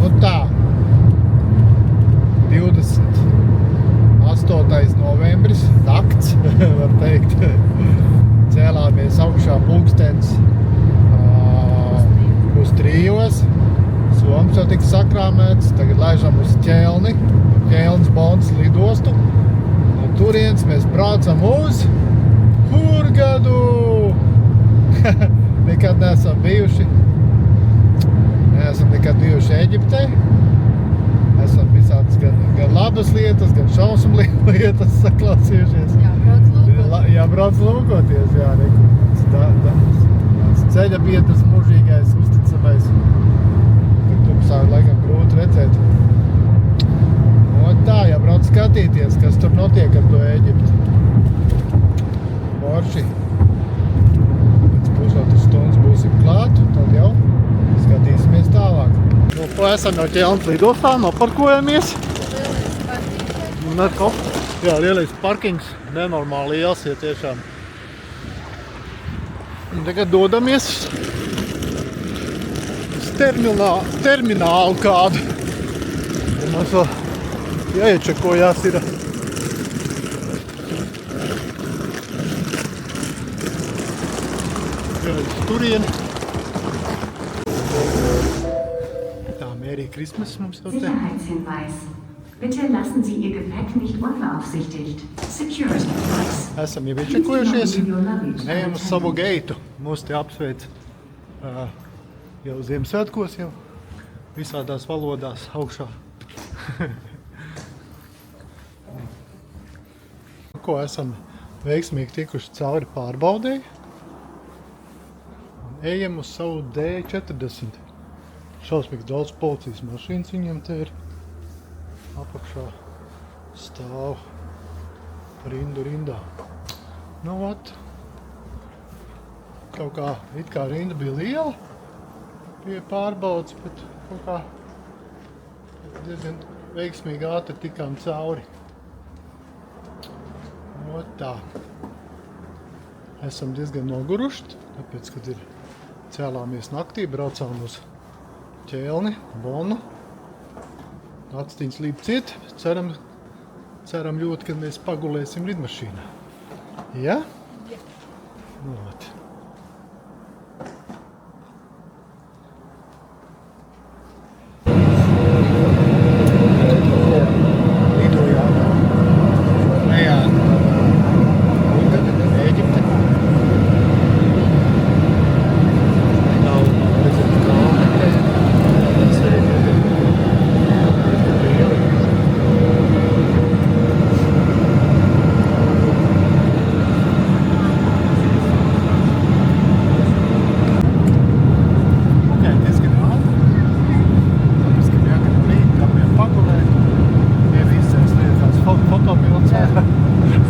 Nu tā, 28. novembris, nakts, var teikt. Cēlāmies augšā pulkstens uz 3. Soms jau tika sakrāmēts, tagad laižam uz Ķelni, Ķelnas Bondas lidostu. No turienes mēs braucam uz Hurgadu! Nekad neesam bijuši Eģiptē. Esam visādas gan labas lietas, gan šausmu lietas saklausījušies. Jābrauc lūkoties, jā, ceļa biedrs mūžīgais, uzticamais. Tur tumsā laikam grūti redzēt. No tā, jābrauc skatīties, kas tur notiek ar to Eģiptu. Forši. Pēc pusotras stundas būsim klāt, tad jau skatīsimies tālāk. Nu, ko esam jau Ķelnas lidostā, noparkojamies. Jā, lielais parkings, nenormāli liels, ja tiešām. Un tagad dodamies uz terminālu kādu. Un mums vēl jāiečekojās ir. Turieni. Tā, Merry Christmas mums jau te. Sicherheitshinweis. Bitte lassen Sie Ihr Gepäck nicht unbeaufsichtigt. Security device. Esam jau iečekojušies. Ejam uz savu geitu. Mūs te apsveic jau Ziemassvētkos jau. Visādās valodās augšā. Ko esam veiksmīgi tikuši cauri pārbaudēji. Ejam uz savu D40. Šausmīgi daudz policijas mašīnas viņiem te ir. Apakšā stāv rindā. Nu, vat. Kaut kā, it kā rinda bija liela pie pārbaudas, bet kaut kā diezgan veiksmīgi ātri tikām cauri. Nu, tā. Esam diezgan noguruši, tāpēc, kad ir cēlāmies naktī, braucām uz Ķelni, Bonu. Actiņas līp ciet, ceram ļoti, kad mēs pagulēsim lidmašīnā. Ja? Ja. Nu, vat. Lidojām. Ejā. Hurgada, Eģipte. Nedaudz redzēt kalni te.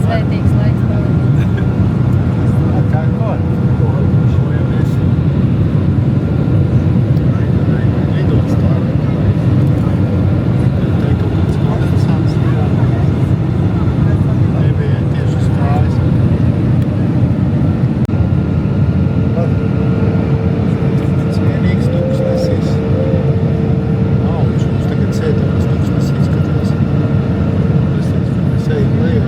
Svētīgs laiks pavadīt. Kā ko? Šojamies lidostā. Te kaut kāds kondensants nebija tieši uz kājas. Cienīgs tūkstnesis. Viņš mums tagad sēdās tūkstnesīs skatās. Mēs ejam lejā.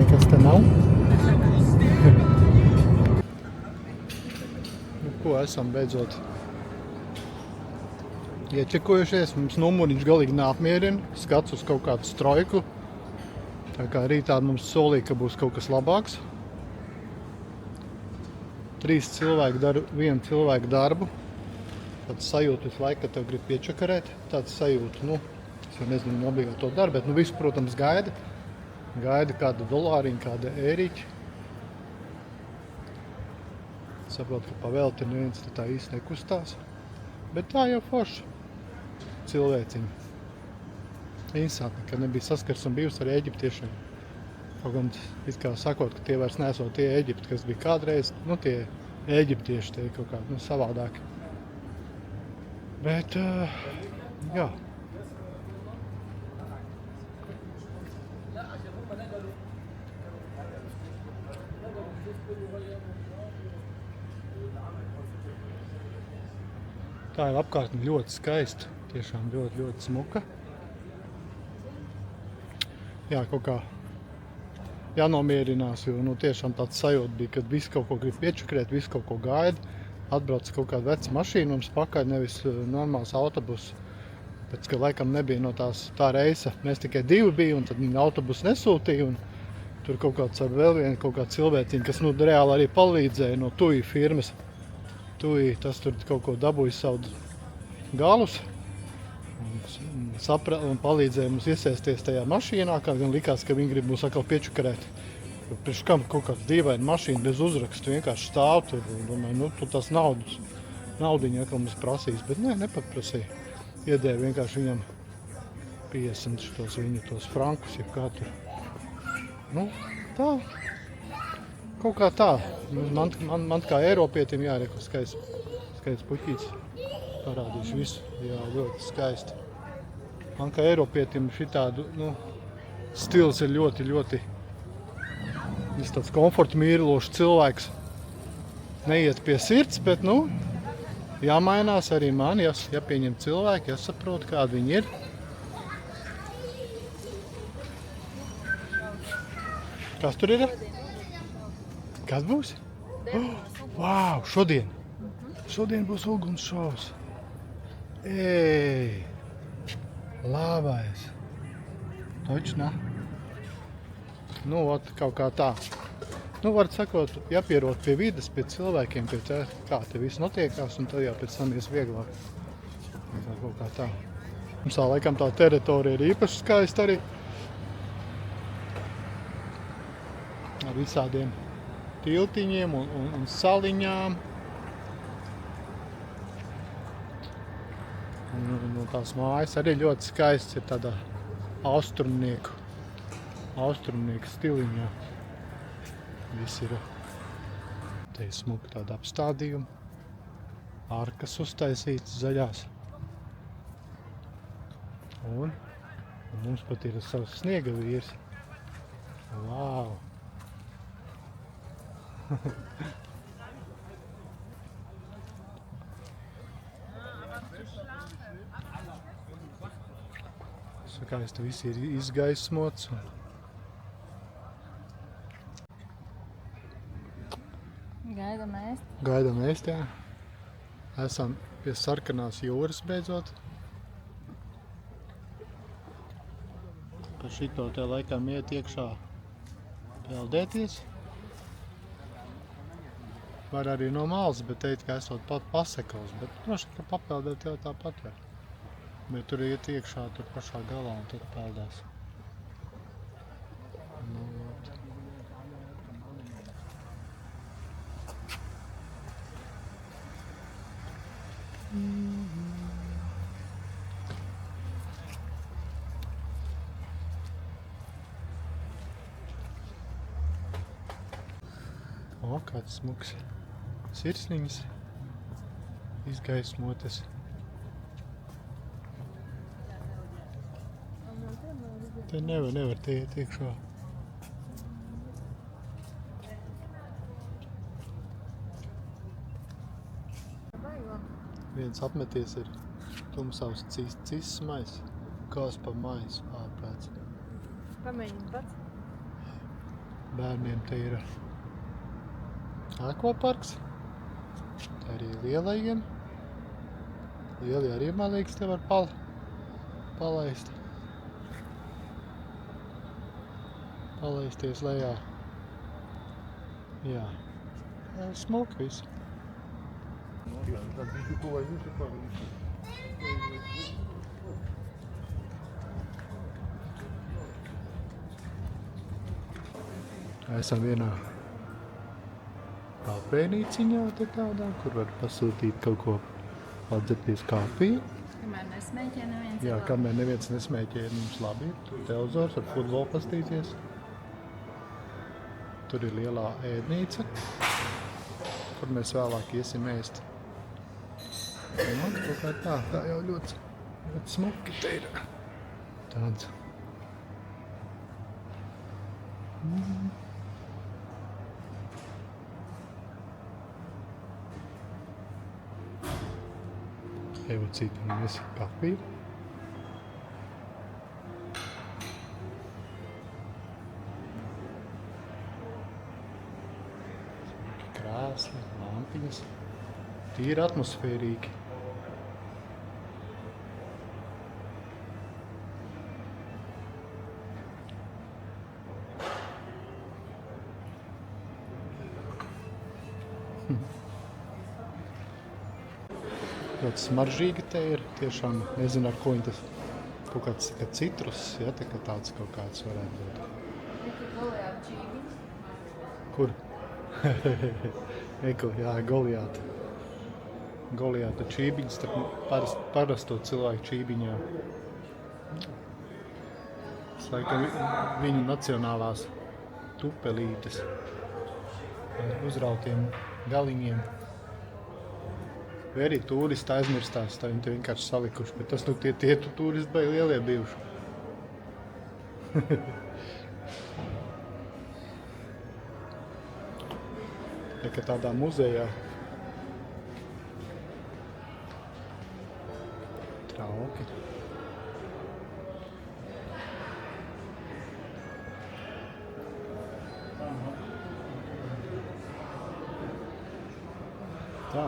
Nekas te nav. Nu, ko esam beidzot iečekojušies. Mums numuriņš galīgi neapmierina. Skats uz kaut kādu strojku. Tā kā rītā mums solīja, ka būs kaut kas labāks. 3 cilvēki dara 1 cilvēku darbu. tāds sajūta visu laiku, ka tev grib piečakarēt. Tāds sajūta, nu, es jau nezinu, obligāti to dara, bet nu visu, protams, gaida. Gaida kādu dolāriņu, kāda ērīķi. Saprot, ka pavēlti neviens tā īsti nekustās. Bet tā jau forši. Cilvēciņi. Interesanti, ka nebija saskars un bijusi ar eģiptiešiem. Kaut gan, it kā sakot, ka tie vairs nesot tie Eģipti, kas bija kādreiz, nu tie eģiptieši tie kaut kādi, nu, savādāki. Bet, jā. Tā ir apkārtne ļoti skaista, tiešām ļoti, ļoti smuka. Jā, kaut kā jānomierinās, jo nu, tiešām tāds sajūta bija, kad visi kaut ko grib piečakrēt, visi kaut ko gaida. Atbrauc kaut kāda veca mašīna mums pakaļ, nevis normāls autobus. Pēc, ka laikam nebija no tā reisa, mēs tikai 2 bija, un tad viņi autobusu nesūtīja. Un tur kaut kāds ar vēl vienu kaut kādu cilvēciņu, kas nu, reāli arī palīdzēja no TUI firmas. TUI, tas tur kaut ko dabūja savu galus. Un palīdzēja mums iesēsties tajā mašīnā, kā gan likās, ka viņi grib mūs atkal piečakarēt. Priekš kam kaut kāds dīvaini mašīna bez uzrakstu vienkārši stāv tur. Domāju, nu, tu tās naudiņu atkal mums prasīs, bet nē, nepaprasīja. Iedēja vienkārši viņam 50 tos frankus, jeb kā tur. Nu, tā. Kaut kā tā. Man kā Eiropietim jāreko skaists puķīts. Parādīšu visu. Jā, ļoti skaisti. Man kā Eiropietim šitādu, nu, stils ir ļoti, ļoti viss tāds komforta mīlošs cilvēks. Neiet pie sirds, bet, nu, jāmainās arī man, jāpieņem cilvēki, jāsaprot, kādi viņi ir. Kas tur ir? Kas būs? Vau, šodien! Šodien būs uguns šovs. Ej! Labais! Toč, ne? Nu, ot, kaut kā tā. Nu, var sakot, jāpierod pie vides, pie cilvēkiem, pie tā, kā te viss notiekās, un tad jau pēc tam ies vieglāk. Kaut kā tā. Mums tā laikam tā teritorija ir īpaši skaista arī. Ar visādiem tiltiņiem un saliņām. Un tās mājas arī ļoti skaists ir tādā austrumnieku stiliņā. Viss ir te smuki tāda apstādījuma. Arkas uztaisītas zaļās. Un mums pat ir savs sniega vīrs. Vau! Skaisti viss ir izgaismots. Gaidām ēst, jā. Esam pie sarkanās jūras beidzot. Pa šito te laikam iet iekšā peldēties. Var arī no malas, bet teikt, ka esot pat pasekals, bet droši, ka papeldēt jau tāpat var. Bet tur iet iekšā, tur pašā galā un tad peldās. Nu, O, kāds smuks sirsniņas izgaismotas. Te nevar te iet iekšā. Viens apmeties ir tumsavs cis mais, kās pa maisu ārprāts. Pamēģini pats. Bērniem te ir akvaparks. Tā arī lielajiem. Lieli arī, man liekas, te var palaist. Palaisties lejā. Jā. Smuki viss. Esam vienā kafejnīciņā te tādā, kur var pasūtīt kaut ko atdzerties kafiju. Kamēr nesmēķē neviens. Jā, kamēr neviens nesmēķē, mums labi ir. Tur televizors ar futbolu pastīties. Tur ir lielā ēdnīca, kur mēs vēlāk iesim ēst. Un kaut kā tā jau ļoti smuki te ir. Tāds. Evocītamies kafiju. Krēsli, lampiņas. Tīri atmosfērīgi. Ļoti smaržīgi te ir, tiešām nezinu, ar ko viņi tas, kaut kāds citrus, ja, tā kā tāds kaut kāds varētu būt. Kur? Eko, jā, Goliāta. Goliāta čībiņas, starp parasto cilvēku čībiņā. Tas laikam viņu nacionālās tupelītes ar uzrautiem galiņiem. Vai arī turisti aizmirstās, tā viņi te vienkārši salikuši, bet tas nu tie turisti baigi lielie bijuši. Tā kā tādā muzejā. Trauki. Tā.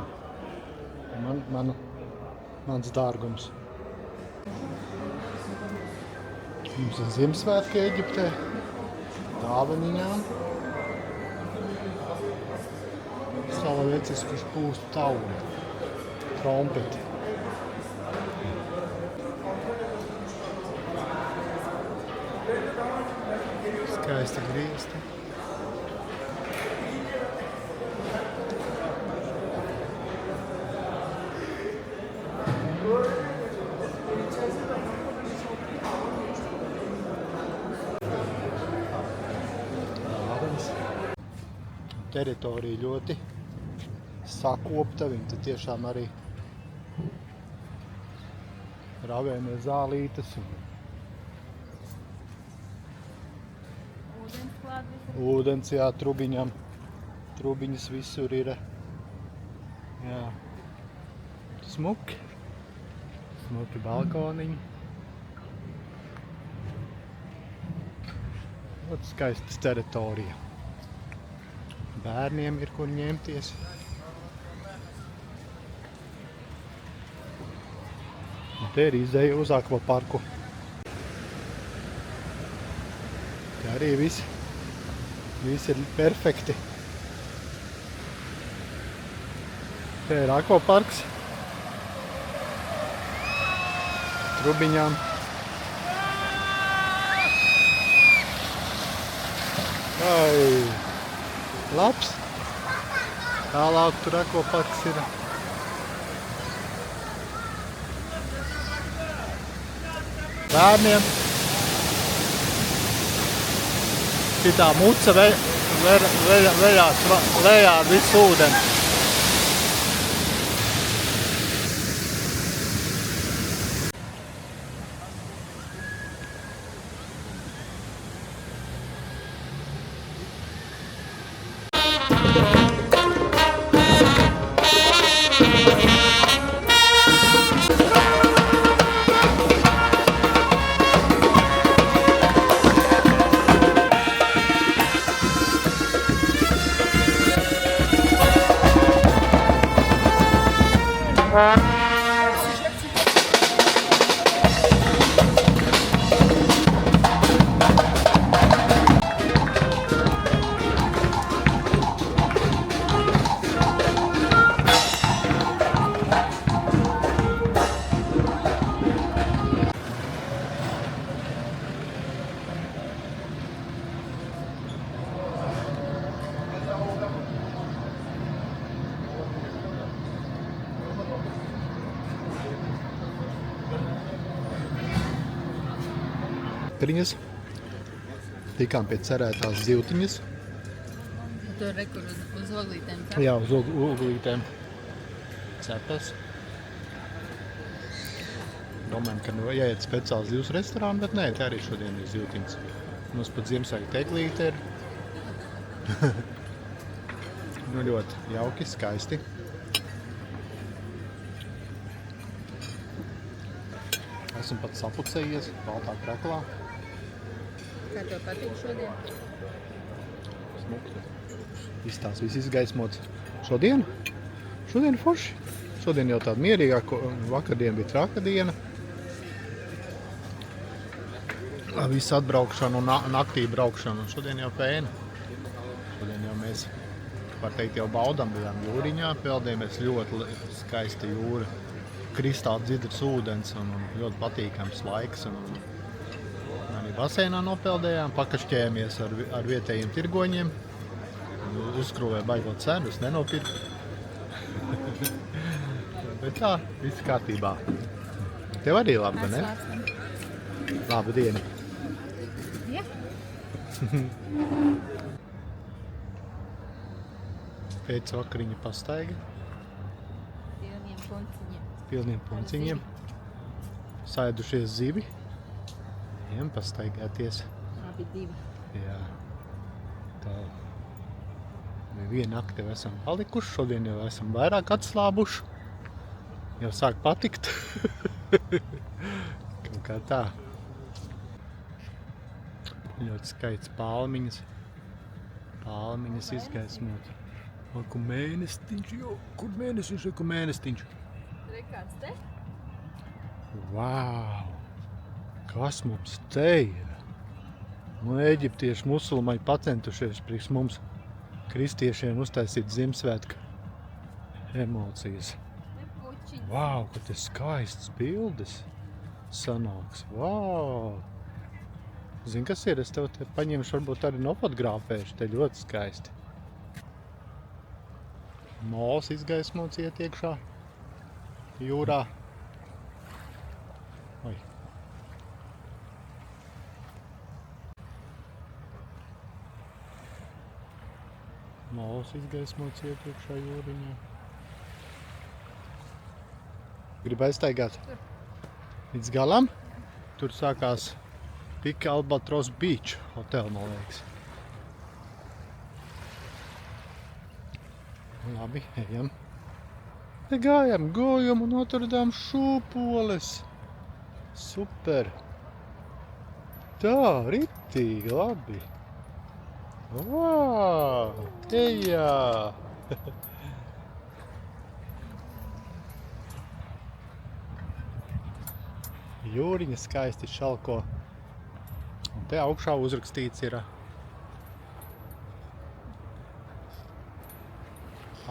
Mans dārgums. Mums ir Ziemassvētki Eģiptē, dāvaniņām. Salavecis, kurš pūst tauri, trompeti. Skaisti griezti. Teritorija ļoti sakopta, viņi te tiešām arī ravēmie zālītes. Ūdens klāt visur. Ūdens, jā, trubiņam. Trubiņas visur ir. Jā. Smuki. Smuki balkoniņi. Ļoti skaistas teritorija. Bērniem ir kur ņemties. Un te ir izēja uz akvaparku. Te arī visi ir perfekti. Te ir akvaparks. Trubiņām. Ai! Labs. Tālāk tur akvaparks ir. Bērniem. Šitā muca vejās lejā ar visu ūdeni. vakariņas. Tikām pie cerētās zivtiņas. Tur rekur uz oglītēm. Jā, uz oglītēm ceptas. Domājam, ka jāiet speciāli zivs restorānu, bet nē, tā arī šodien ir zivtiņas. Mums pat Ziemassvētku teklīte ir. Nu, ļoti jauki, skaisti. Esmu pat sapucējies baltā kreklā. Kā tev patīk šodien? Smukti. Izstās viss izgaismots. Šodien? Šodien forši. Šodien jau tāda mierīgāka, vakardiena bija traka diena. Viss atbraukšana un naktī braukšana. Šodien jau fēna. Šodien jau mēs, var teikt, jau baudam, bijām jūriņā, peldējamies ļoti skaista jūra, kristāli dzidrs ūdens un ļoti patīkams laiks. Un arī baseinā nopeldējām, pakašķējamies ar vietējiem tirgoņiem, uzskrūvēja baigot cenu, es nenopirku. Bet tā, viss kārtībā. Tev arī labi, ne? Laba diena. Ja. Pēc vakariņa pastaiga. Pilniem punciņiem. Saidušies zivi. Ejam pastaigāties. Abi divi. Jā. Tā. Vienu nakti jau esam palikuši. Šodien jau esam vairāk atslābuši. Jau sāk patikt. Kaut kā tā. Ļoti skaists palmiņas. Palmiņas izgaismot. Kur mēnestiņš, jo, kur mēnestiņš, kur mēnestiņš. Rekāds te? Vau! Kas mums te ir? Nu, eģiptieši musulmaņi pacentušies priekš mums, kristiešiem, uztaisīt Ziemassvētku emocijas. Vau, ka te skaists bildes sanāks. Vau! Zini, kas ir? Es tev te paņemšu, varbūt arī nofotografēšu. Te ļoti skaisti. Mols izgaismots iet iekšā jūrā. Oi. Mols izgaismots iet iekšā jūriņā. Gribu aiztaigāt? Līdz galam? Tur sākās Pika Albatros Beach hotel, man liekas. Labi, ejam. Te gājam un atradām šūpoles. Super. Tā, ritīgi, labi. Vau, ejā. Jūriņa skaisti šalko. Un te augšā uzrakstīts ir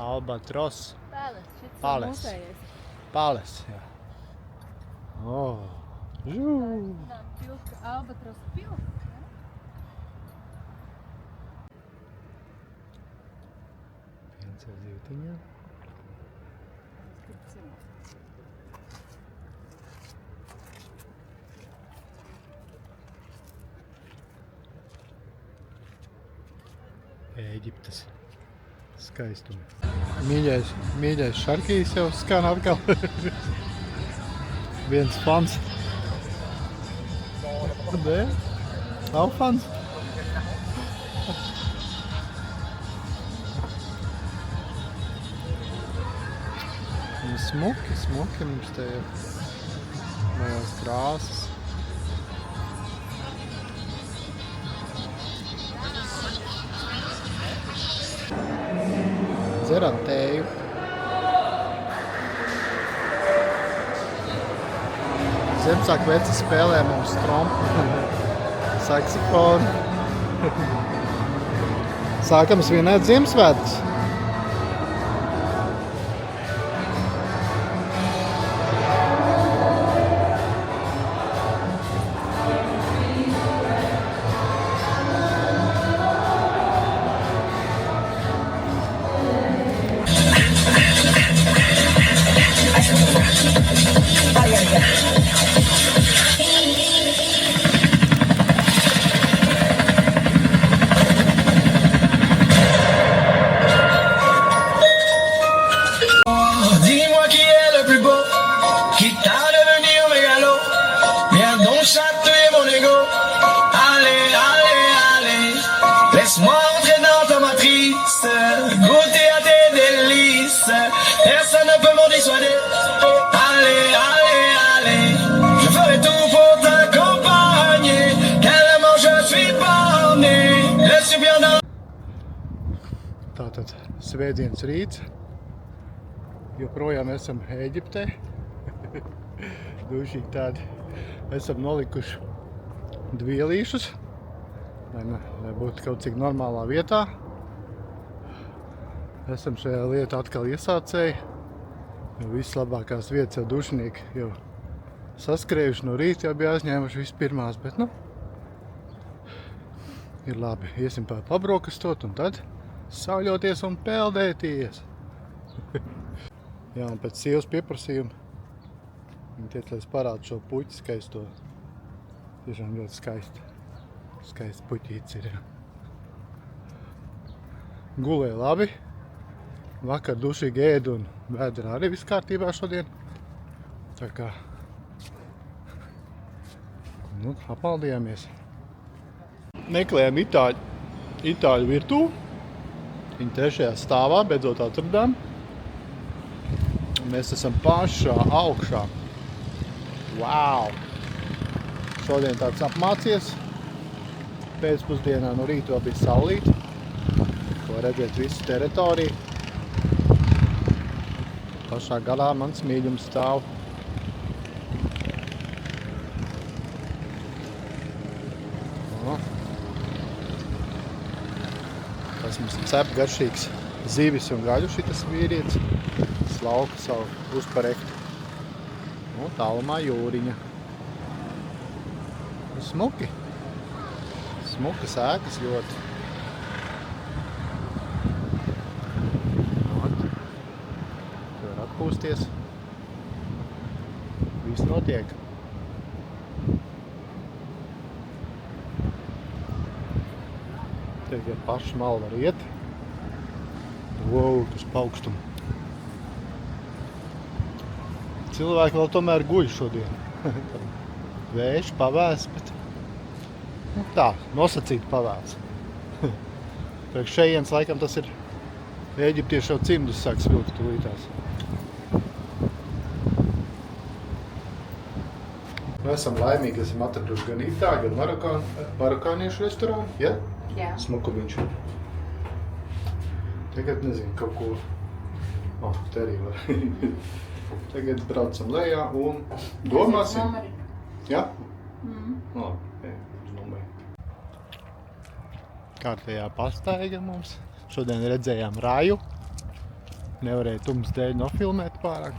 Albatros. Pales. Pales, jā. Oh. Albatros pilka. Viens ar zivtiņā. Ēģiptes skaistumi. Mīļais Šarkijs jau skan atkal. Viens fans. Nē, nav fans. Smuki mums te ir mājās krāsas. Dzeram tēju. Ziemassvētku veci spēlē mums trompu, saksofonu. Sākam svinēt Ziemassvētkus. Tātad svētdienas rīts. Joprojām esam Ēģiptē. Dušīgi tādi. Esam nolikuši dvielīšus, lai būtu kaut cik normālā vietā. Esam šajā lietā atkal iesācēji. Vislabākās vietas jau dušinieki jau saskrējuši no rīta, jau bija aizņēmuši vispirmās, bet ir labi. Iesim pabrokastot un tad sauļoties un peldēties. Jā, un pēc sievas pieprasījuma viņa teica, lai es parādu šo puķi skaisto. Tiešām ļoti skaisti. Skaists puķīts ir. Gulēja labi. Vakar dušīgi ēdu un vēdra arī viss kārtībā šodien. Tā kā apmaldījāmies. Meklējam itāļu virtuvi. Viņa 3. stāvā beidzot atradām. Mēs esam pašā augšā. Wow! Šodien tāds apmācies. Pēcpusdienā no rīta vēl bija saulīte. Ko redzēt visu teritoriju. Pašā galā mans mīļums stāv. Tas mums ir cep garšīgs zivis un gaļu šitas vīrietis. Slauka savu uzparektu. Tālumā jūriņa. Smuki. Smuki sēkas ļoti. Tu var atpūsties. Viss notiek. Tagad paši malu var iet. Wow, tas paukstumu. Cilvēki vēl tomēr guļ šodien. Vējš, pavēs, bet tā, nosacīti pavēs. Priekš šejienes laikam tas ir Ēģiptieši jau cimdus sāk svilkt tūlītās. Esam laimīgi, esam atraduši gan itāļu, gan marokāniešu restorānu. Ja? Jā. Smukumiņš. Tagad nezinu, kaut ko... te arī var. Tagad braucam lejā un domāsim. Jā? Uz numeri. Kārtējā pastaiga mums. Šodien redzējām raju. Nevarēja tums dēļ nofilmēt pārāk.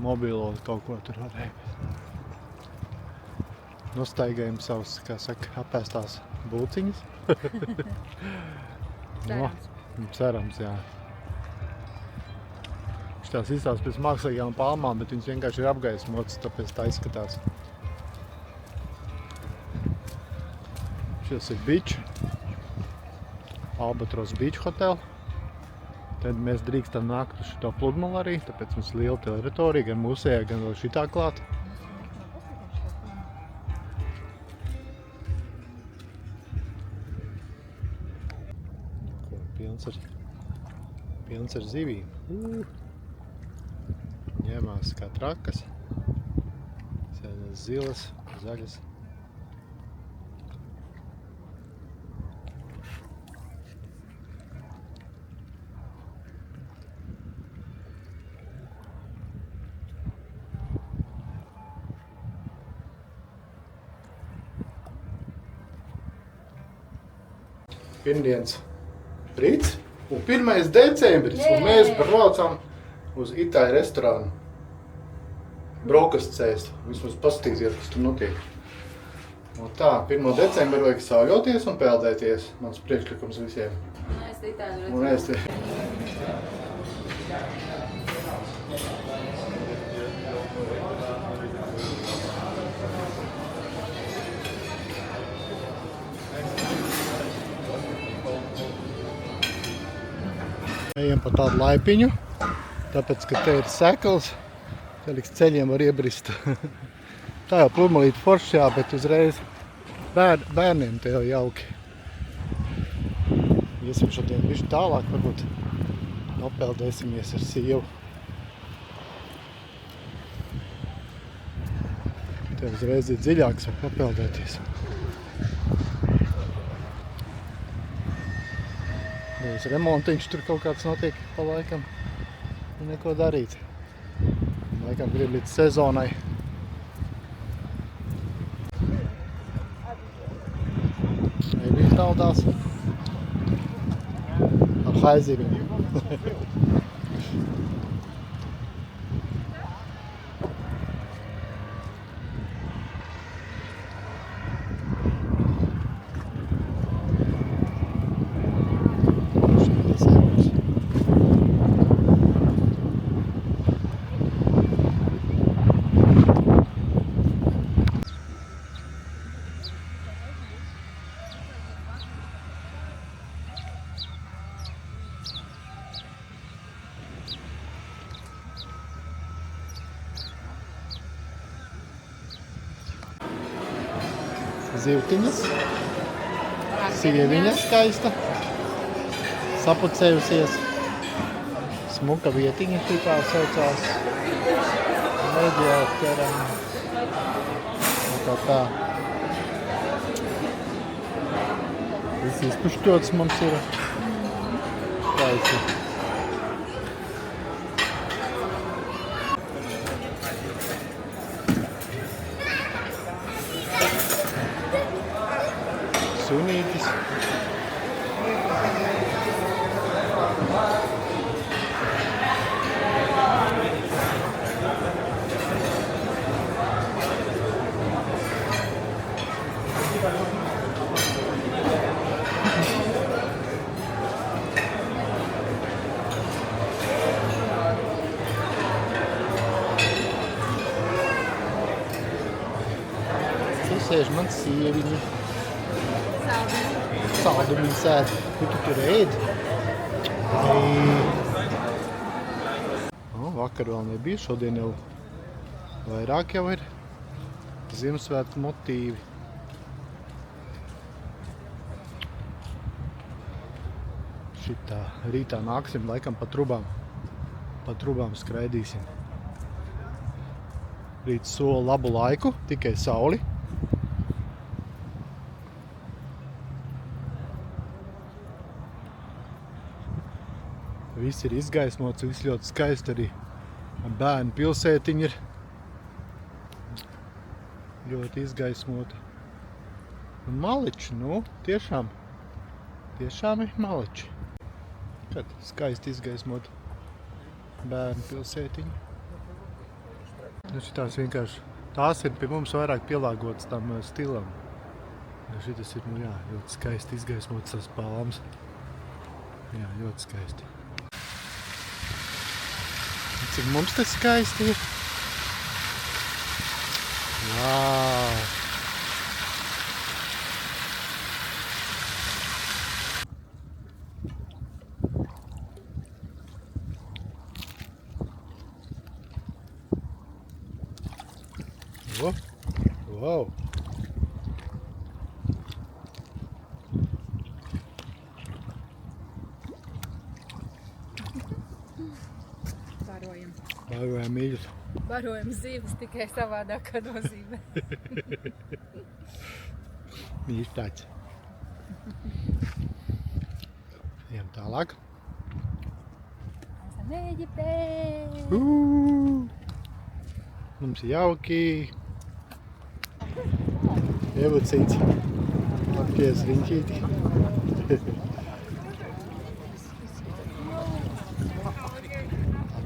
Mobilo kaut ko tur varēja. Nostaigājam savus, kā saka, apēstās bulciņas. Cerams. Cerams, jā. Tās izstāsta pēc mākslīgām palmām, bet viņas vienkārši ir apgaismotas, tāpēc tā izskatās. Šis ir beach, Albatros Beach Hotel. Tad mēs drīkstam nākt uz šito pludmalu arī, tāpēc mums liela teritorija, gan mūsējā, gan vēl šitā klāt. Pilns ar zivīm. Ņemās kā trakas. Zilas, zaļas. Pirmdienas rīts un 1. decembris, un mēs braucam uz itāļu restorānu. Brokastu cēst, vismaz paskatīties, kas tur notiek. Un tā, 1. decembri vajag sauļoties un peldēties. Mans priekšlikums visiem. Un ēst Ejam pa tādu laipiņu, tāpēc, ka te ir sekls, te liks ceļiem var iebrist. Tā jau pludmalīti foršs, jā, bet uzreiz bērniem te jau jauki. Iesim šodien bišķi tālāk, varbūt nopeldēsimies ar sievu. Te uzreiz ir dziļāks, var papeldēties. Tas remontiņš tur kaut kāds notiek pa laikam. Neko darīt. Laikam grib līdz sezonai. Viņi taudās ar haiziviem. Zivtiņas, sieviņa skaista, sapucējusies, smuka vietiņa tā saucās, mediāteram, tā. Viss izpušķots mums ir, skaisti. Sunītis. Tur sēž mans sieviņi. Saldumiņu sēd. Ko tu tur ēd? Vakar vēl nebija, šodien jau vairāk jau ir Ziemassvētku motīvi. Šitā rītā nāksim laikam pa trubām skraidīsim. Rīts sola labu laiku, tikai sauli. Viss ir izgaismots, viss ļoti skaisti, arī bērnu pilsētiņa ir ļoti izgaismota. Un maliči, tiešām ir maliči. Kad skaisti izgaismota bērnu pilsētiņa. Šitās vienkārši, tās ir pie mums vairāk pielāgotas tam stilam. Šitas ir, ļoti skaisti izgaismotas tās palmas. Jā, ļoti skaisti. Cik mums tas skaisti ir. Vau! Vau! Barojam mīļus. Barojam zīves, tikai savādākā nozīmē. Mīļš tāds. Ejam tālāk. Esam Ēģiptē! Mums ir jauki. Ievucīts. Apties riņķīti.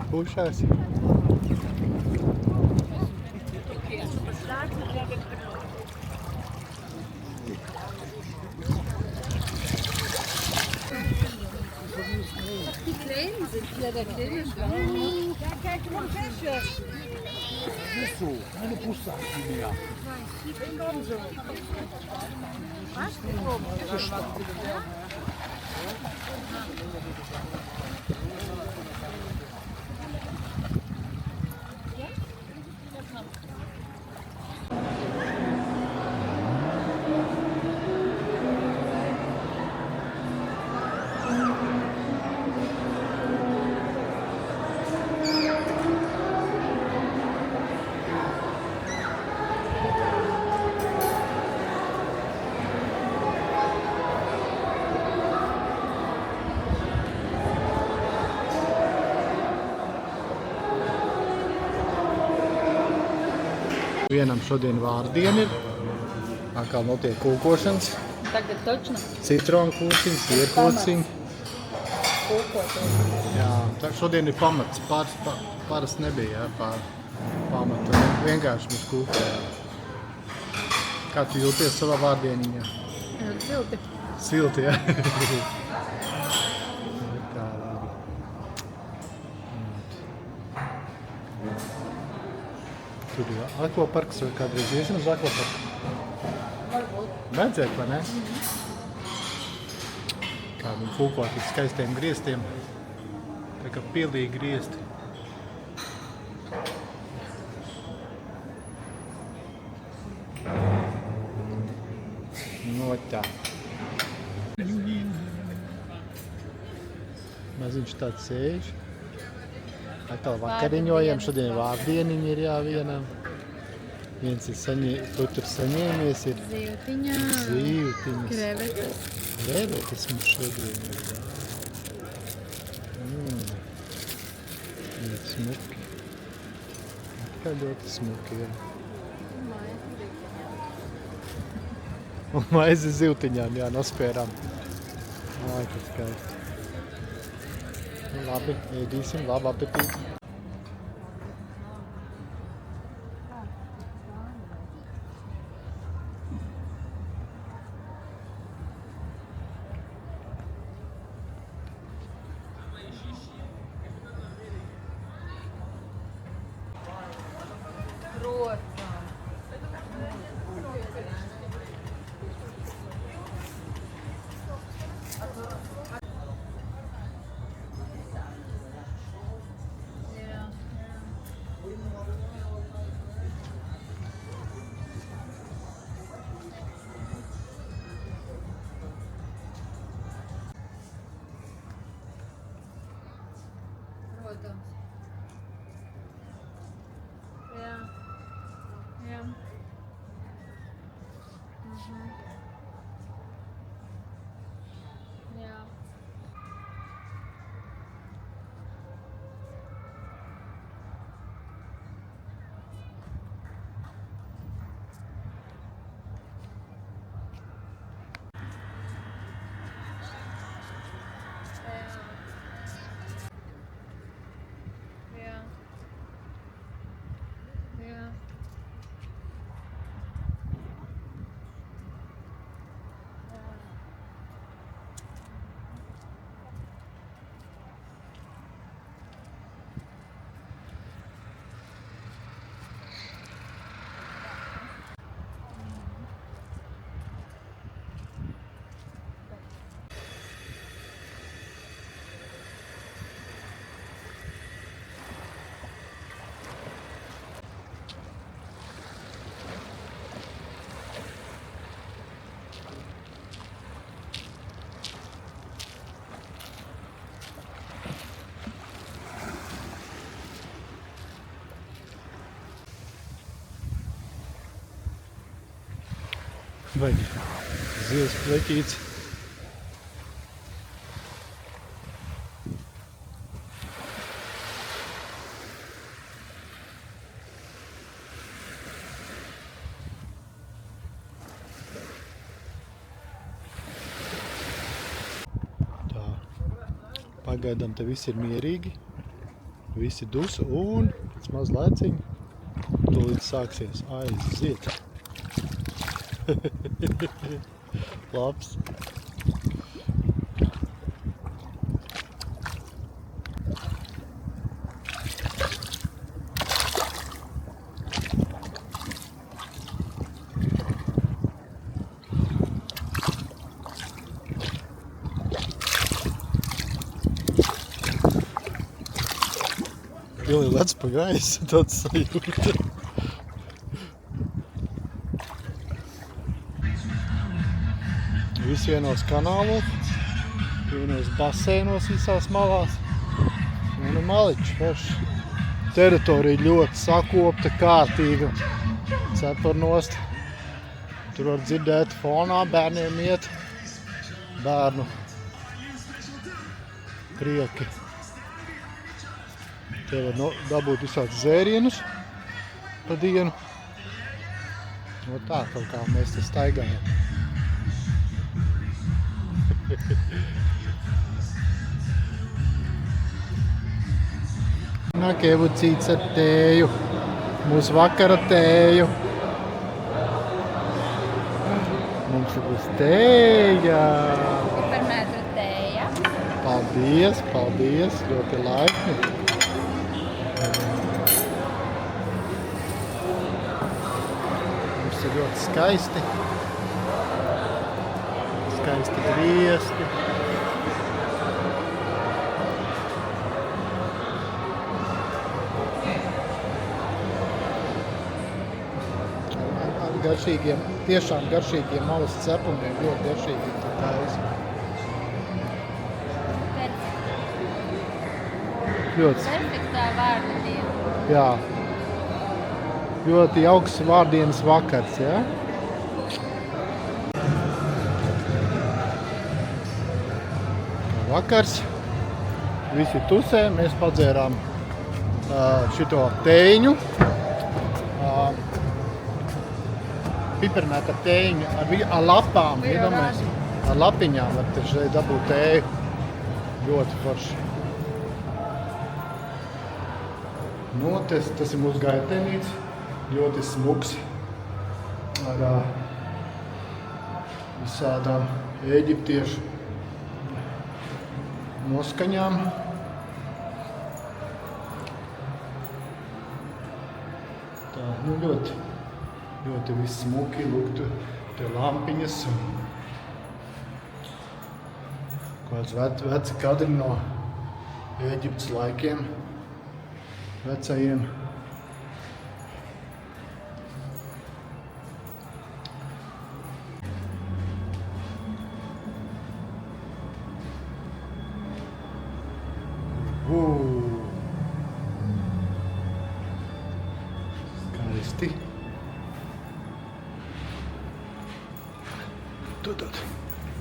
Atpūšās. Die Kleinen sind hier, der kleine Schwein. Ja, kijk, kom Fische. Nicht so, keine Bussachen mehr. Komm so. Was? Vienam šodien vārdiena ir. Atkal notiek kūkošanas. Tagad točno Citronu kūciņi, sierkūciņi. kūkoties. Jā, šodien ir pamats. Parasti nebija, jā, pamata. Vienkārši mēs kūkojām. Kā tu jūties savā vārdieniņā? Silti. Silti, jā. Tā labi. Tur ir akvaparks vai kādreiz iesim uz akvaparku? Varbūt. Vajadzētu, vai ne? Kādiem kūkot ar skaistiem griestiem. Tā kā pilīgi griesti. No tā. Maziņš tāds sēž. Atkal vakariņojam, šodien vārdieniņi ir jāvienam. Viens ir saņēmies, ir Zīvtiņā. zīvtiņas. Krevetes. Krevetes mums šodien ir. Ļoti smuki. Atkal ļoti smuki ir. Un maizi zivtiņām, jā, nospērām. Ai, kas skaisti. Nu, labi, ēdīsim, labu apetīti. Protams. Jā. Jā. Jā. Vai zivs pleķīts. Tā. Pagaidām te visi ir mierīgi. Visi dus un pēc maz laiciņu tūlīt sāksies aiziet. Labs. Pili lec pa gaisu, tāds sajūta. Visi vienos kanālos, vienos basēnos visās malās. Un maličs forši. Teritorija ļoti sakopta, kārtīga. Cepur nost. Tur var dzirdēt fonā, bērniem iet. Bērnu prieki. Te var dabūt visādus zērienus pa dienu. No tā kaut kā mēs te staigājam. Nāk ievucīts ar tēju. Mūsu vakara tēju. Mums būs tēja. Piparmētra tēja. Paldies, paldies. Ļoti laipni. Mums ir ļoti skaisti. Skaisti griesti. Garšīgiem, tiešām garšīgiem malas cepumiem, ļoti garšīgi taisa. Ļoti, Perfektā vārda diena. jā. Ļoti jauks vārdienas vakars, jā? Vakars. Visi tusē, mēs padzērām šito tēņu. Piparmēta tēņu ar lapām, iedomājies, ar lapiņām var te šeit dabūt tēju. Ļoti forši. Nu, tas ir mūsu gaitēnīts, ļoti smuks ar visādām eģiptiešu noskaņām. Tā, nu ļoti viss smuki, lūk, te lampiņas un kāds veci kadri no Ēģiptes laikiem, vecajiem. Skaisti. Tad.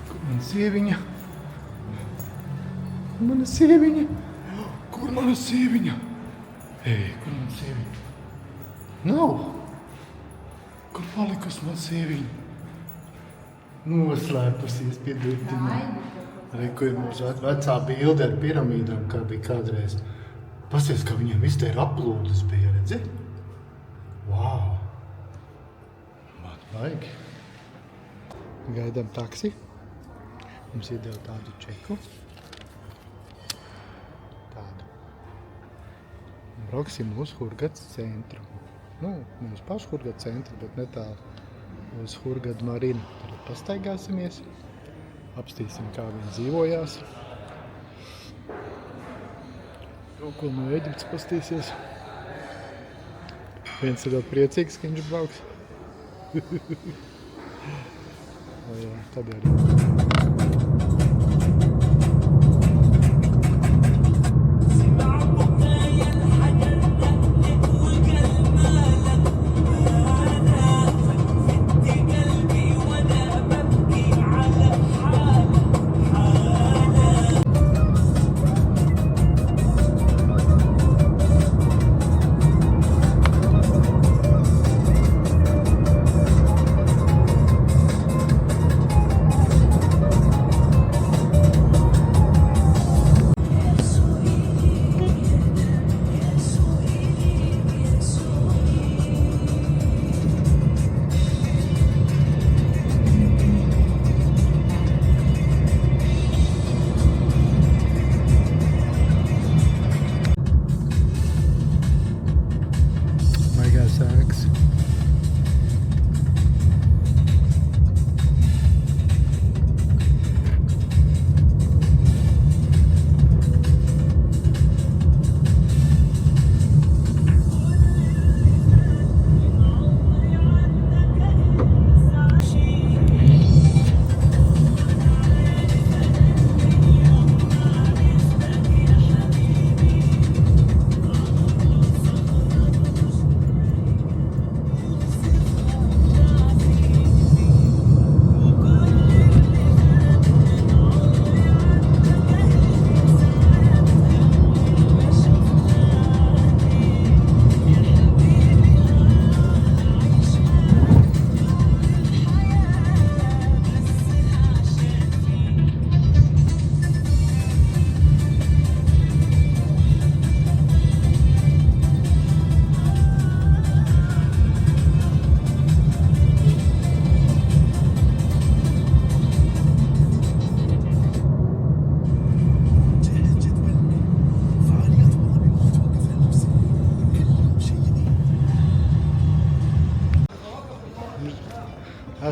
Kur mana sieviņa? Mana sieviņa? Kur mana sieviņa? Ei, kur mana sieviņa? Nav. Kur palikusi mana sieviņa? Noslēpusies pie durtiņām. Arī, kur ir mums vecā bilde ar piramīdām, kā bija kādreiz. Pasies, ka viņiem viss te ir aplūdes bija, redzi? Wow! Man vajag. Gaidām taksi. Mums iedeva tādu čeku. Tādu. Brauksim uz Hurgadas centru. Nu, ne uz pašu Hurgadas centru, bet netālu uz Hurgadu marinu. Tad pastaigāsimies. Apstīsim, kā viņi dzīvojās. Kaut ko no Ēģiptes pastīsies. Viens ir ļoti priecīgs, ka viņš brauks. O jā, tad arī.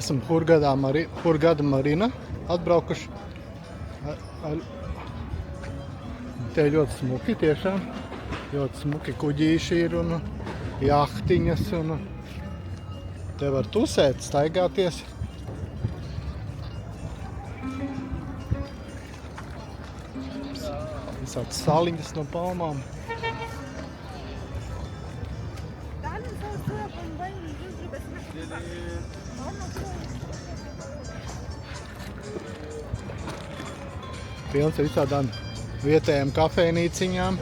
Esam Hurgada Marina atbraukuši. Te ļoti smuki tiešām. Ļoti smuki kuģīši ir un jahtiņas un te var tusēt, staigāties. Visāds saliņas no palmām. Pilns ar visādām vietējām kafejnīciņām,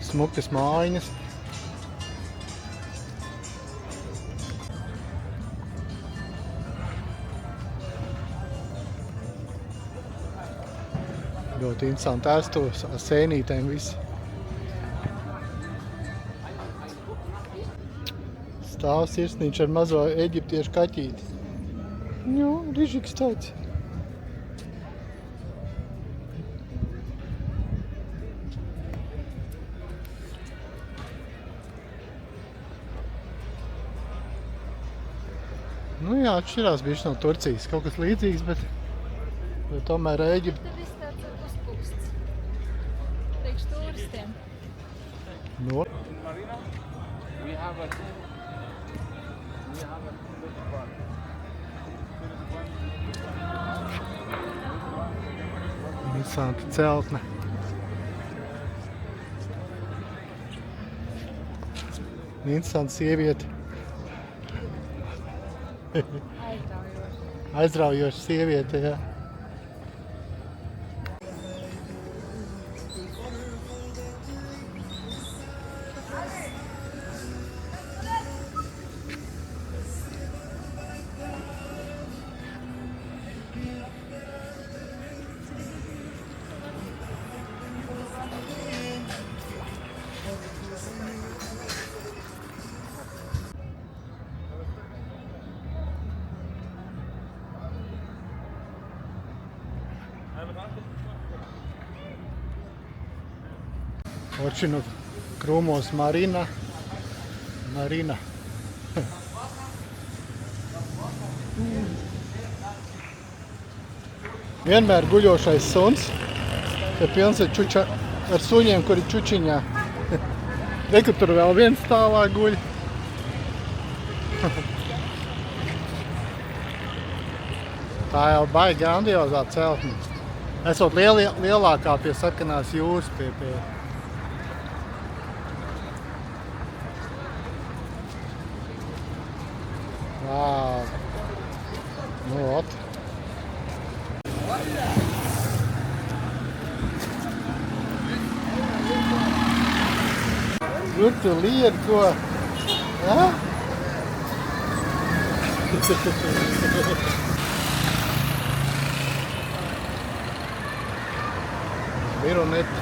smukas mājiņas. Ļoti interesanti ēstos ar sēnītēm visi. Stāv sirsniņš ar mazo eģiptiešu kaķīti. Nu, rižīgs tāds. Nu jā, atšķirās bišķi no Turcijas. Kaut kas līdzīgs, bet tomēr Ēģipte. Te viss tāds uzpūsts. Priekš turistiem. No. Marina, we have a bar. Interesanti celtne. Interesanti sieviete. Aizraujoši. Aizraujoša sieviete, jā. Očinu krūmos Marina. Vienmēr guļošais suns. Te pilns ar suņiem, kuri čučiņā. Reku tur vēl viens stāvā guļ. Tā jau baigi grandiozā celtne. Esot lielākā pie sarkanās jūras pie. Wow. Nu, ot. Kur tu lied, ko? Ja? Vironet.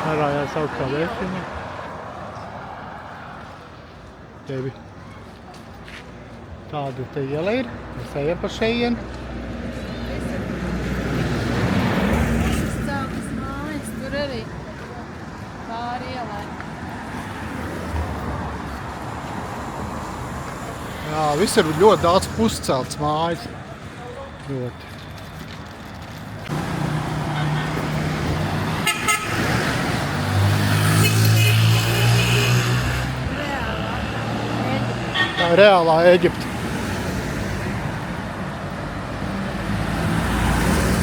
Arājās augstā vērtiņa. Tevi tāda te iela ir. Mēs ejam pa šeien. Visas celtas mājas, tur arī pāri ielai. Jā, viss ir ļoti daudz puscelts mājas. Ļoti. Reālā Ēģipte.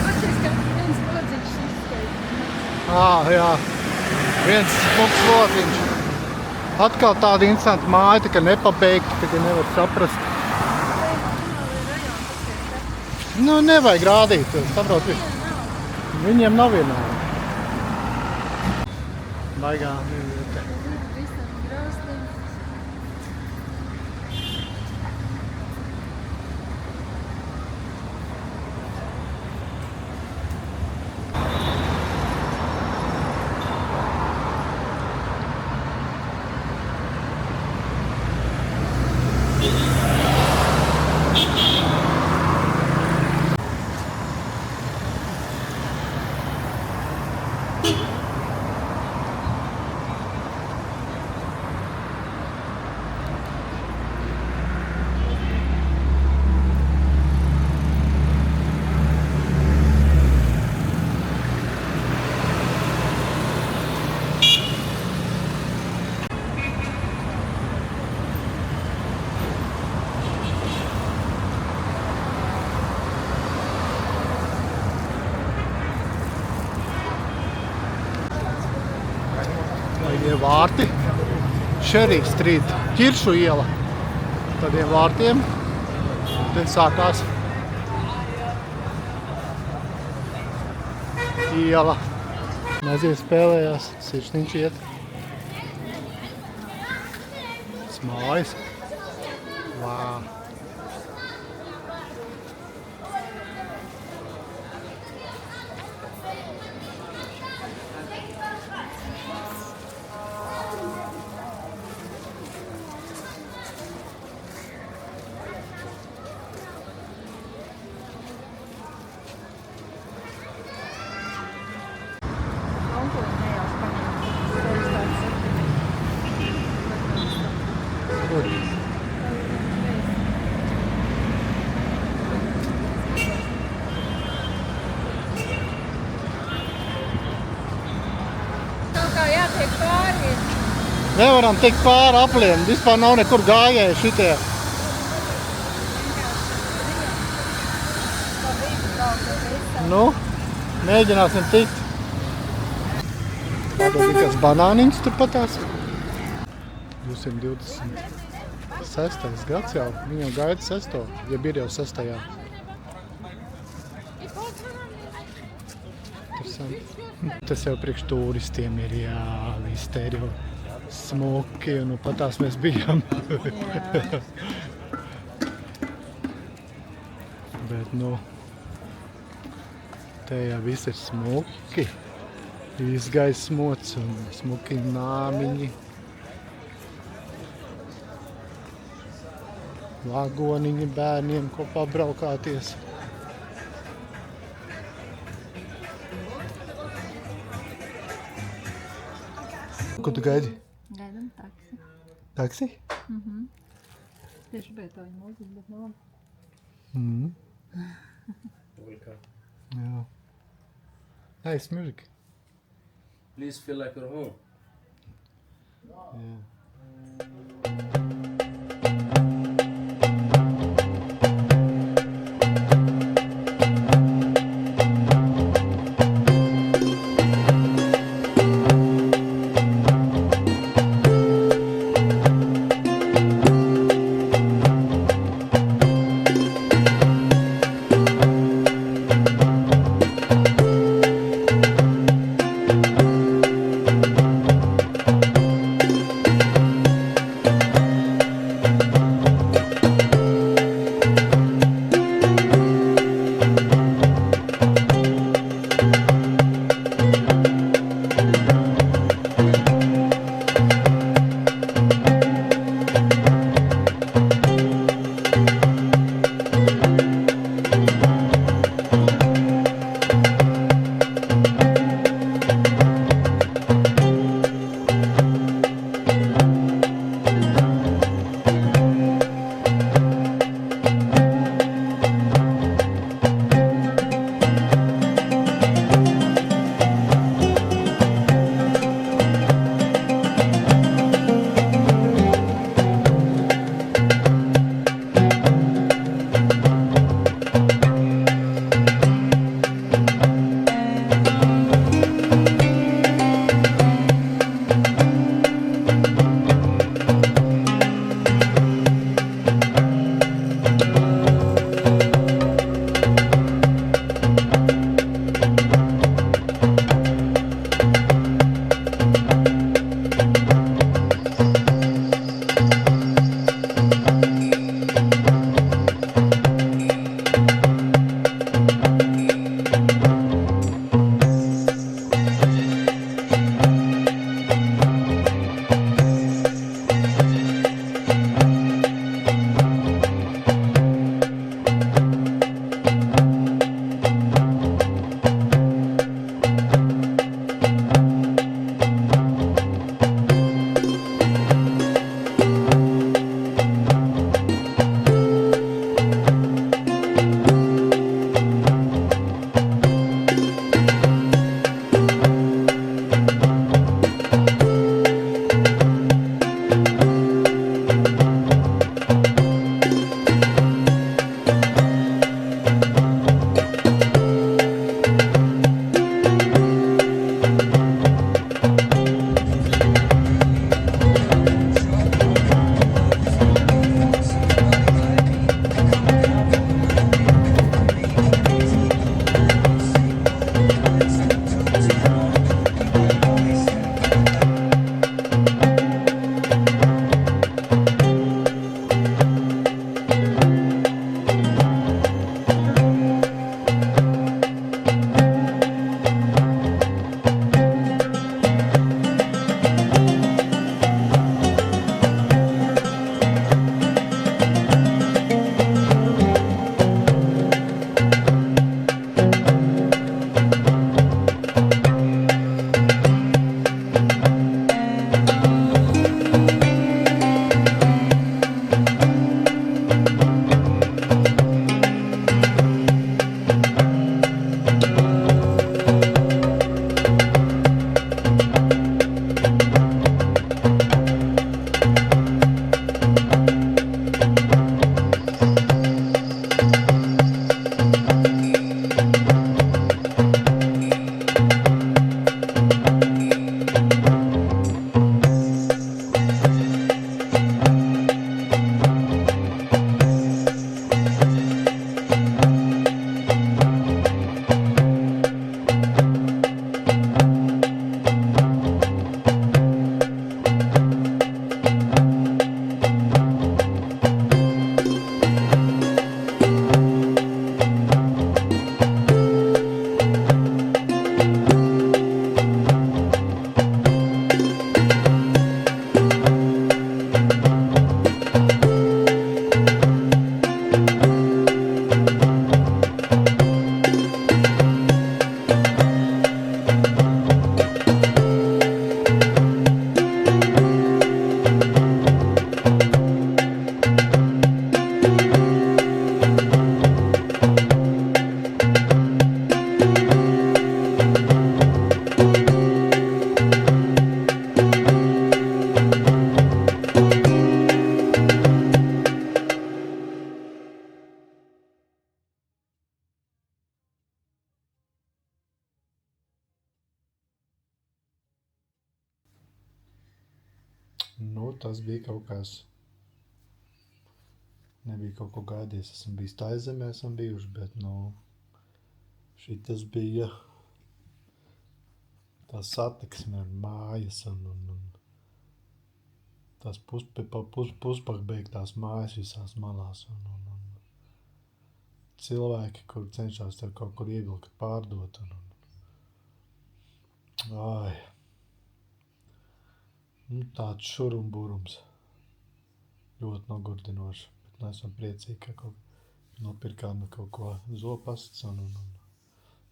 Atšķirs, ka viens lodziņš izskaita. Jā. Viens smuks lodziņš. Atkal tāda interesanta māja, tā kā nepabeigta, tā kā nevar saprast. Nu, nevajag rādīt, saprot. Viņiem nav vienādi. Baigā vieta. Visam grauslim. Tie vārti. Sherry Street, Ķiršu iela. Tādiem vārtiem. Te sākās iela. Mazie spēlējās, sirsniņš iet. Mājas. Vā. Nevaram tikt pāri apliem, vispār nav nekur gājēji šitie. Nu, mēģināsim tikt. Tāda bija kāds banāniņš turpatās. 226. gads jau, viņam gaida 6. ja ir jau 6. Tas jau priekš turistiem ir jālīsteri jau smuki, un patās mēs bijām. Bet, te jau viss ir smuki. Izgaismots un smuki nāmiņi. Vagoniņi bērniem kopā braukāties. Ko tu gaidi? Gaidām taksi. Taksi? Tieši bija tā viņa mūzika, bet nav. Jā. Nice music. Please feel like you're home. Yeah. tas bija kaut kas. Nebija kaut ko gaidījis. Esam bijis Taizemē, esam bijuši, bet, šitas bija tā satiksme ar mājas un tās puspakbeigtās mājas visās malās un cilvēki, kur cenšas tev kaut kur ievilkt, pārdot tāds šurumburums. Ļoti nogurdinoši, bet esam priecīgi, ka nopirkām kaut ko zopasts un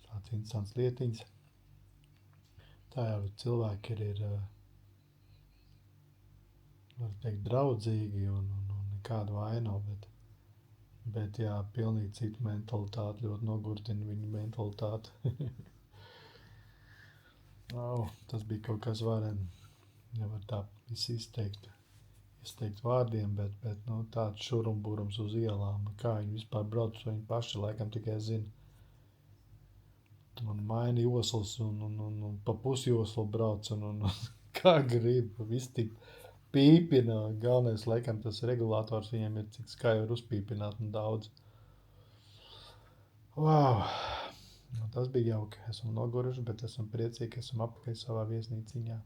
tāds interesants lietiņas. Tā jau cilvēki ir, var teikt, draudzīgi un nekāda vaina nav, bet jā, pilnīgi citu mentalitāti, ļoti nogurdina viņu mentalitāti. Tas bija kaut kas vareni, nevar tā visu izteikt vārdiem, bet tāds šurumburums uz ielām, kā viņi vispār brauc, viņi paši laikam tikai zina. Un maina joslas un pa pusjoslu brauc un kā grib, viss tik pīpina. Galvenais, laikam, tas regulators viņiem ir cik skaļi var uzpīpināt un daudz. Wow! Tas bija jauki. Esam noguruši, bet esam priecīgi, ka esam apakaļ savā viesnīciņā.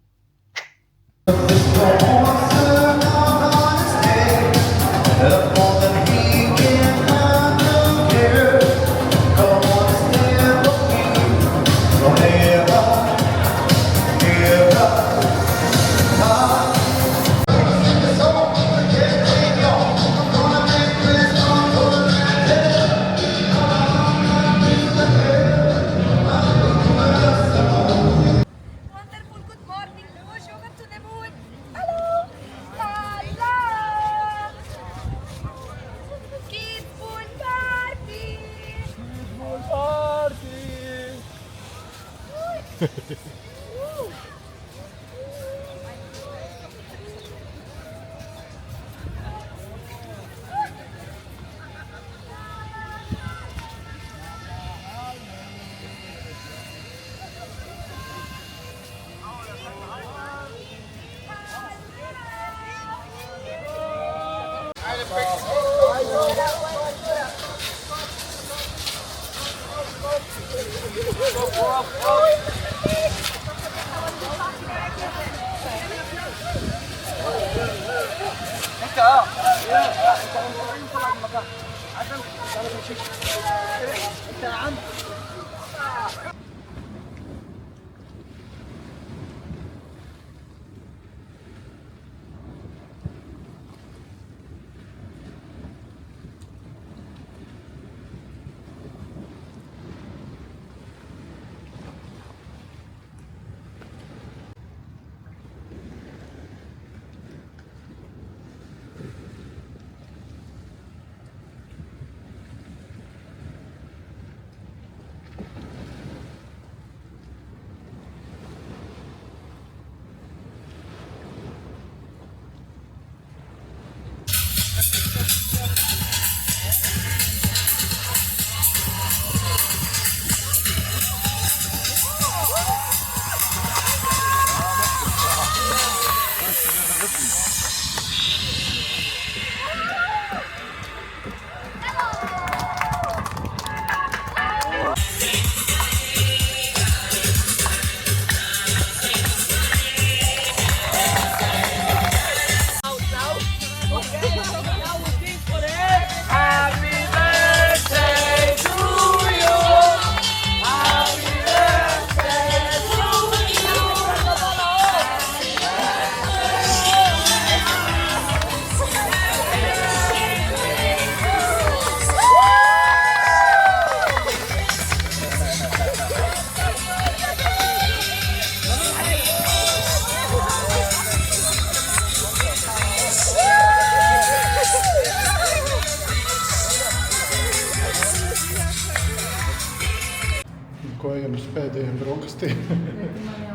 Ko ejam uz pēdējiem brokastiem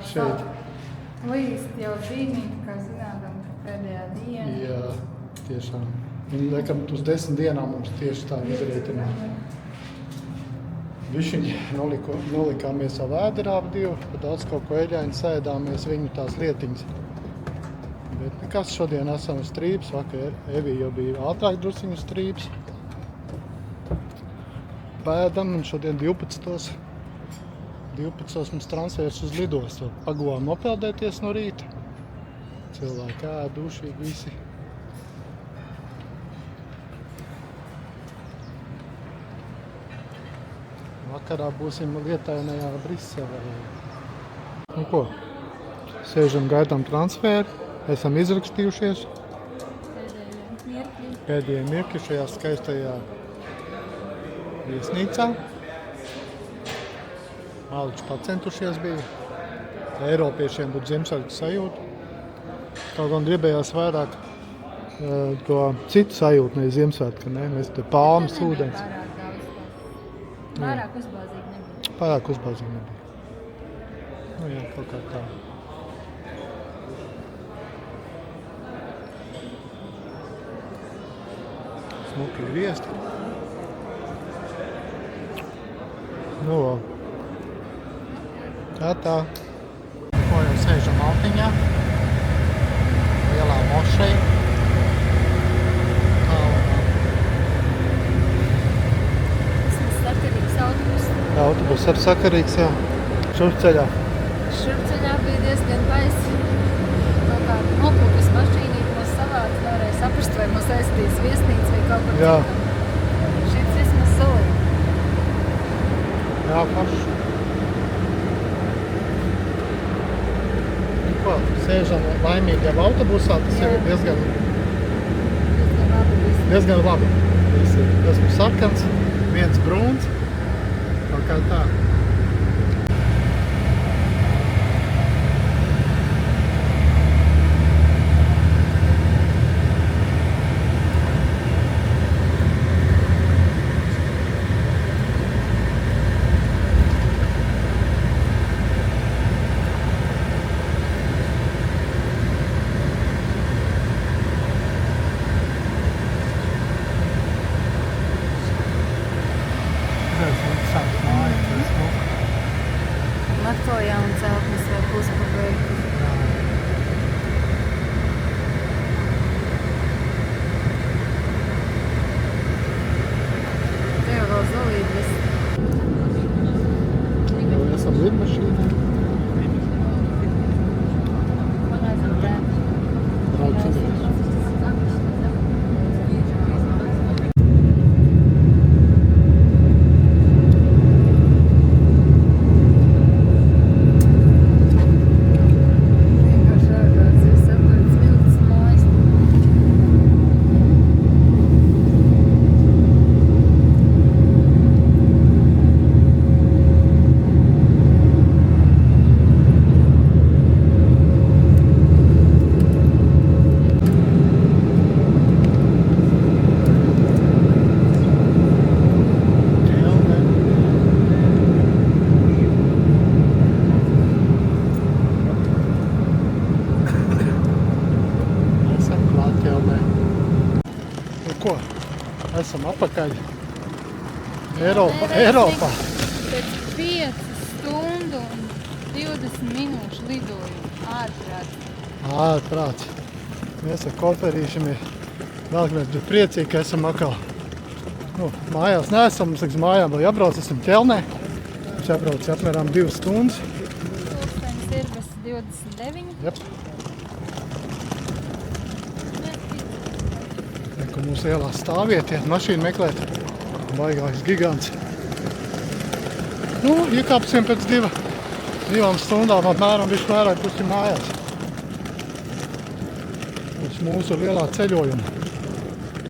šeit. Līst jau brīnīt, kā zinādam, ka pēdējā diena. Jā, tiešām. Un liekam, uz 10 dienām mums tieši tā izrētina. Višķiņi nolikāmies savu ēderā ap divu, pa daudz kaut ko eļaini sēdāmies viņu tās lietiņas. Bet nekas, šodien esam uz Strīpas, vakar Evija jau bija ātrāk drusiņu Strīpas. Pēdam un šodien 12. Mums transfers uz lidostu. Paguvām nopeldēties no rīta. Cilvēki ēdušīgi visi. Vakarā būsim lietainajā Briselē. Nu ko, sēžam gaidām transferu, esam izrakstījušies. Pēdējie mirkļi šajā skaistajā viesnīcā. Māliņš pacentušies bija. Eiropiešiem būtu Ziemassvētku sajūta. Kaut gan gribējās vairāk to citu sajūtu, ne Ziemassvētku, ne? Mēs te palmas, ūdens. Pārāk uzbāzīgi nebija. Pārāk uzbāzīgi nebija. Nu jā, kaut kā tā. Smuki ir viesti. Nu, tā. Ko jau sēžam Altiņā. Lielā mošeja. Sakarīgs autobus. Autobus ir sakarīgs, jā. Šurceļā. Šurceļā bija diezgan baisi. Kaut kā nopūkas mašīnīt mūs savāc, nevarēja saprast, vai mūs aizstīs viesnīca vai kaut kur Jā. citam. Šits vismaz solī. Jā, paši. Nu ko, sēžam laimīgi jau autobusā, tas jau ir diezgan labi. Visi ir. Esmu sarkans, viens brūns, kaut kā tā. Atkal jauna celtnes vai puspabeigta. Te jau vēl zolīdlis. Jau esam lidmašīnā. Braucamies. Ko? Esam apakaļ Eiropā. Pēc 5 stundu un 20 minūšu lidojumu ārprāt. Ārprāts. Mēs ar koferīšamies. Vēlamies būt priecīgi, ka esam atkal. Nu, mājās neesam, mums uz mājām vēl jābrauc, esam ķelnē. Mums jābrauc apmēram 2 stundas. Pulkstenis ir bez 29. Jep. Kur mūsu ielā stāviet, iet mašīnu meklēt. Baigais gigants. Nu, iekāpsim pēc 2 stundām apmēram visu vairāk pusi mājās. Uz mūsu lielā ceļojuma.